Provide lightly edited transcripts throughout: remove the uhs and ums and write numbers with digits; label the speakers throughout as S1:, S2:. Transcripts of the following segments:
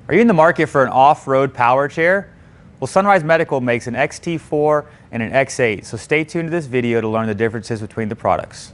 S1: Are you in the market for an off-road power chair? Well, Sunrise Medical makes an XT4 and an X8, so stay tuned to this video to learn the differences between the products.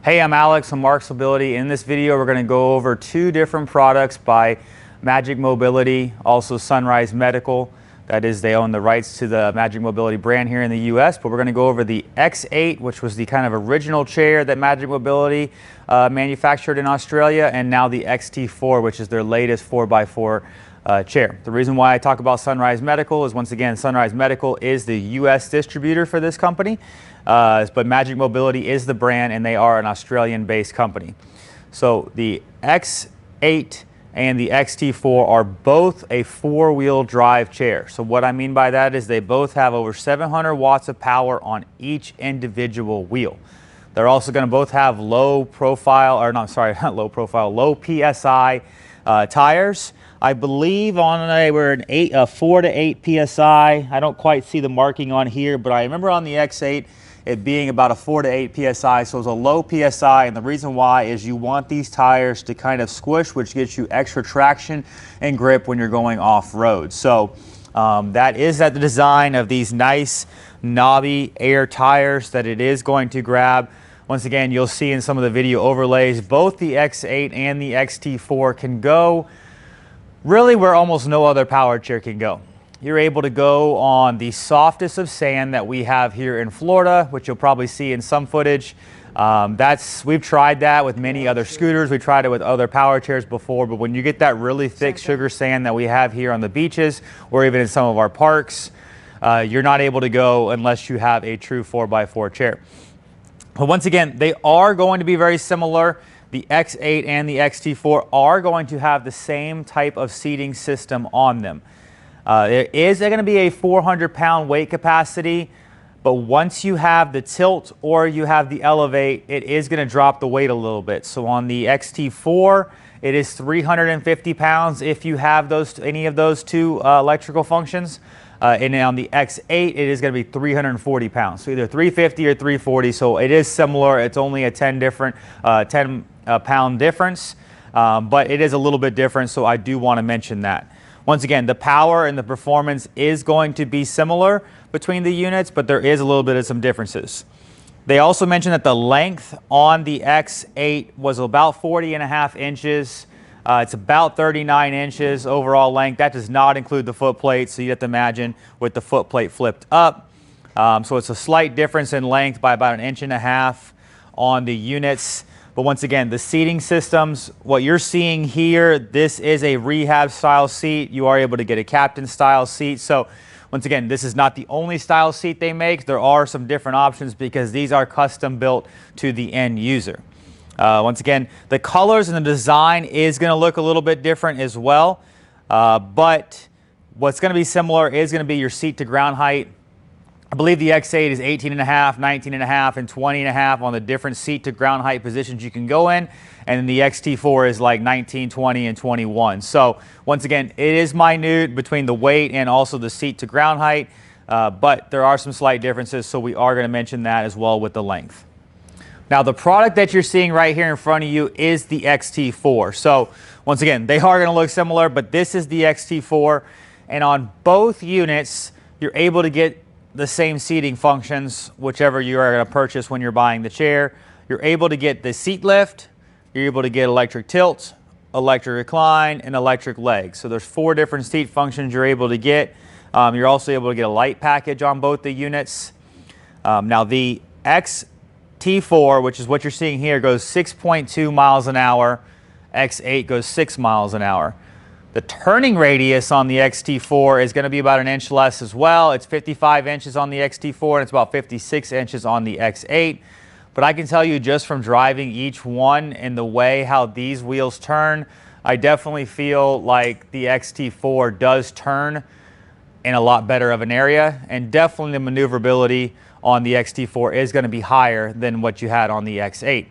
S1: Hey, I'm Alex from Marcs Mobility. In this video, we're going to go over two different products by Marcs Mobility, also Sunrise Medical. That is, they own the rights to the Marcs Mobility brand here in the US, but we're going to go over the X8, which was the kind of original chair that Marcs Mobility manufactured in Australia, and now the XT4, which is their latest 4x4 chair. The reason why I talk about Sunrise Medical is, once again, Sunrise Medical is the US distributor for this company, but Marcs Mobility is the brand, and they are an Australian-based company. So the X8 and the XT4 are both a four-wheel drive chair. So what I mean by that is they both have over 700 watts of power on each individual wheel. They're also going to both have low PSI tires. I believe we're an 4 to 8 PSI. I don't quite see the marking on here, but I remember on the X8 it being about a 4 to 8 PSI, so it's a low PSI, and the reason why is you want these tires to kind of squish, which gets you extra traction and grip when you're going off-road. So that is the design of these nice knobby air tires that it is going to grab. Once again, you'll see in some of the video overlays, both the X8 and the XT4 can go really where almost no other power chair can go. You're able to go on the softest of sand that we have here in Florida, which you'll probably see in some footage. We've tried that with many other scooters. We tried it with other power chairs before, but when you get that really thick sugar sand that we have here on the beaches or even in some of our parks, you're not able to go unless you have a true 4x4 chair. But once again, they are going to be very similar. The X8 and the XT4 are going to have the same type of seating system on them. There is going to be a 400-pound weight capacity, but once you have the tilt or you have the elevate, it is going to drop the weight a little bit. So on the XT4, it is 350 pounds if you have any of those two electrical functions. And on the X8, it is going to be 340 pounds. So either 350 or 340. So it is similar. It's only a 10 pound difference, but it is a little bit different. So I do want to mention that. Once again, the power and the performance is going to be similar between the units, but there is a little bit of some differences. They also mentioned that the length on the X8 was about 40.5 inches. It's about 39 inches overall length. That does not include the foot plate, so you have to imagine with the foot plate flipped up. So it's a slight difference in length by about 1.5 inches on the units. But once again, the seating systems, what you're seeing here, this is a rehab style seat. You are able to get a captain style seat. So once again, this is not the only style seat they make. There are some different options because these are custom built to the end user. Once again, the colors and the design is going to look a little bit different as well. But what's going to be similar is going to be your seat to ground height. I believe the X8 is 18.5, 19.5, and 20.5 on the different seat to ground height positions you can go in. And then the XT4 is like 19, 20, and 21. So once again, it is minute between the weight and also the seat to ground height. But there are some slight differences, so we are going to mention that as well with the length. Now, the product that you're seeing right here in front of you is the XT4. So once again, they are going to look similar, but this is the XT4. And on both units, you're able to get the same seating functions, whichever you are going to purchase when you're buying the chair. You're able to get the seat lift, you're able to get electric tilt, electric recline, and electric legs. So there's 4 different seat functions you're able to get. You're also able to get a light package on both the units. Now the XT4, which is what you're seeing here, goes 6.2 miles an hour. X8 goes 6 miles an hour. The turning radius on the XT4 is going to be about 1 inch less as well. It's 55 inches on the XT4 and it's about 56 inches on the X8. But I can tell you just from driving each one and the way how these wheels turn, I definitely feel like the XT4 does turn in a lot better of an area, and definitely the maneuverability on the XT4 is going to be higher than what you had on the X8.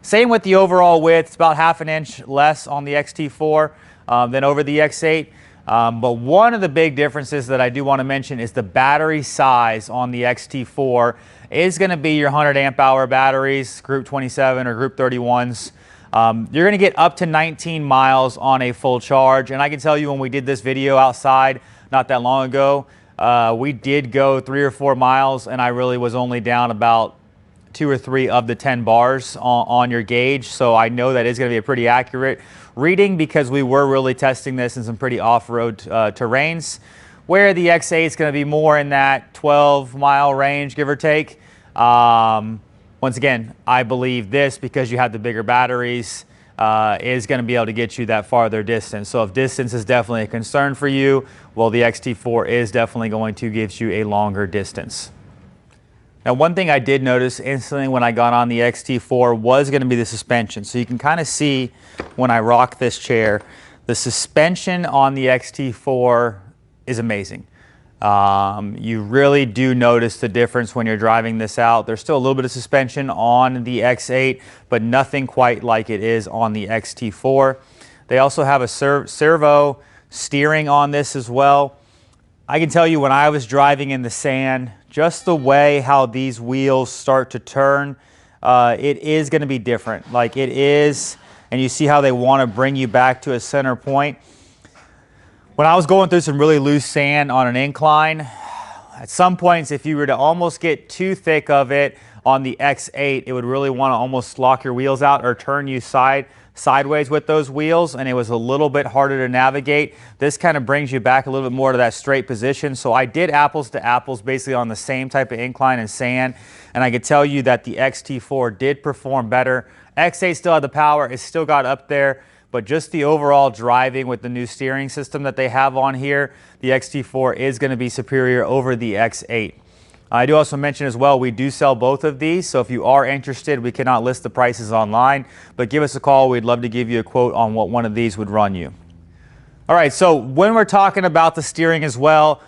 S1: Same with the overall width. It's about 1/2 inch less on the XT4 than over the X8. But one of the big differences that I do want to mention is the battery size on the XT4 is going to be your 100 amp hour batteries, Group 27 or Group 31s. You're going to get up to 19 miles on a full charge. And I can tell you, when we did this video outside not that long ago, we did go 3 or 4 miles, and I really was only down about 2 or 3 of the 10 bars on your gauge. So I know that is going to be a pretty accurate reading, because we were really testing this in some pretty off-road terrains, where the X8 is going to be more in that 12-mile range, give or take. Once again, I believe this, because you have the bigger batteries, is going to be able to get you that farther distance. So if distance is definitely a concern for you, well, the XT4 is definitely going to give you a longer distance. Now, one thing I did notice instantly when I got on the XT4 was going to be the suspension. So you can kind of see when I rock this chair, the suspension on the XT4 is amazing. You really do notice the difference when you're driving this out. There's still a little bit of suspension on the X8, but nothing quite like it is on the XT4. They also have a servo steering on this as well. I can tell you, when I was driving in the sand, just the way how these wheels start to turn, it is going to be different. Like, it is, and you see how they want to bring you back to a center point. When I was going through some really loose sand on an incline, at some points, if you were to almost get too thick of it on the X8, it would really want to almost lock your wheels out or turn you sideways with those wheels, and it was a little bit harder to navigate. This kind of brings you back a little bit more to that straight position. So I did apples to apples, basically on the same type of incline and sand, and I could tell you that the XT4 did perform better. X8 still had the power, it still got up there, but just the overall driving with the new steering system that they have on here, the XT4 is going to be superior over the X8. I do also mention as well, we do sell both of these, so if you are interested, we cannot list the prices online, but give us a call. We'd love to give you a quote on what one of these would run you. All right, so when we're talking about the steering as well,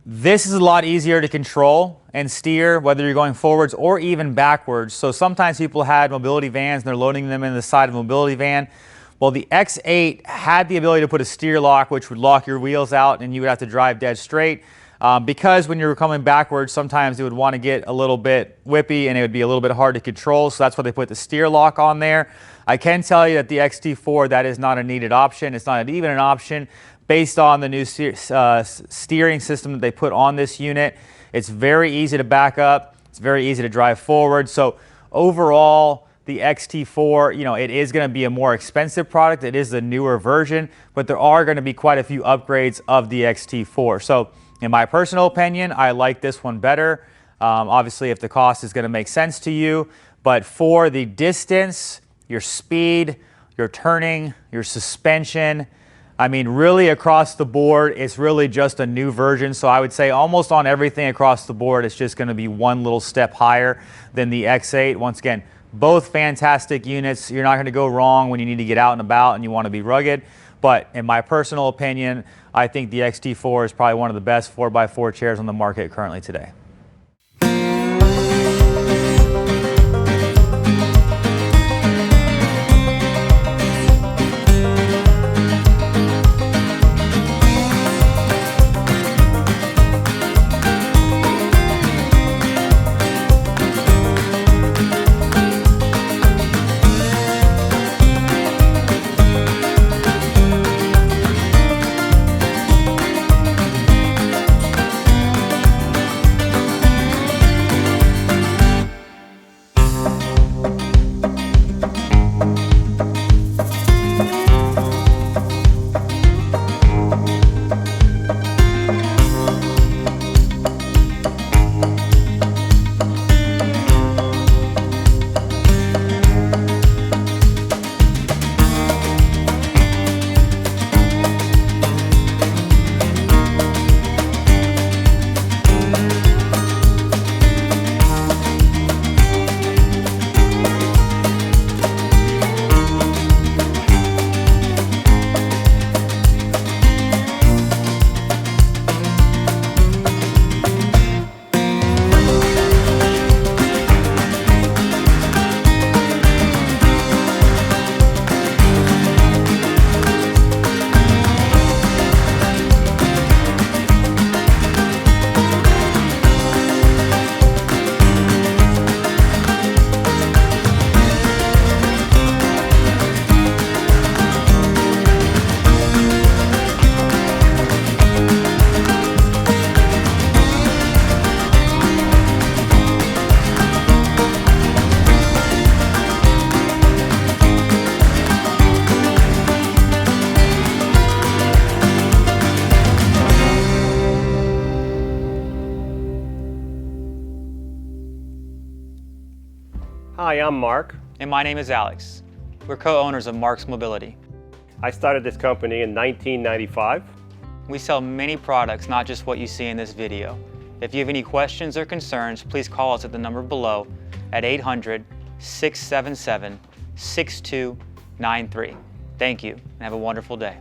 S1: this is a lot easier to control and steer, whether you're going forwards or even backwards. So sometimes people had mobility vans and they're loading them in the side of a mobility van. Well, the X8 had the ability to put a steer lock, which would lock your wheels out, and you would have to drive dead straight. Because when you were coming backwards, sometimes it would want to get a little bit whippy and it would be a little bit hard to control. So that's why they put the steer lock on there. I can tell you that the XT4, that is not a needed option. It's not even an option based on the new steering system that they put on this unit. It's very easy to back up. It's very easy to drive forward. So overall, the XT4, you know, it is going to be a more expensive product. It is the newer version, but there are going to be quite a few upgrades of the XT4. So in my personal opinion, I like this one better. Obviously, if the cost is going to make sense to you, but for the distance, your speed, your turning, your suspension, I mean, really across the board, it's really just a new version. So I would say almost on everything across the board, it's just going to be one little step higher than the X8. Once again, both fantastic units. You're not going to go wrong when you need to get out and about and you want to be rugged. But in my personal opinion, I think the XT4 is probably one of the best 4x4 chairs on the market currently today.
S2: Hi, I'm Marc.
S3: And my name is Alex. We're co-owners of Marcs Mobility.
S2: I started this company in 1995.
S3: We sell many products, not just what you see in this video. If you have any questions or concerns, please call us at the number below at 800-677-6293. Thank you, and have a wonderful day.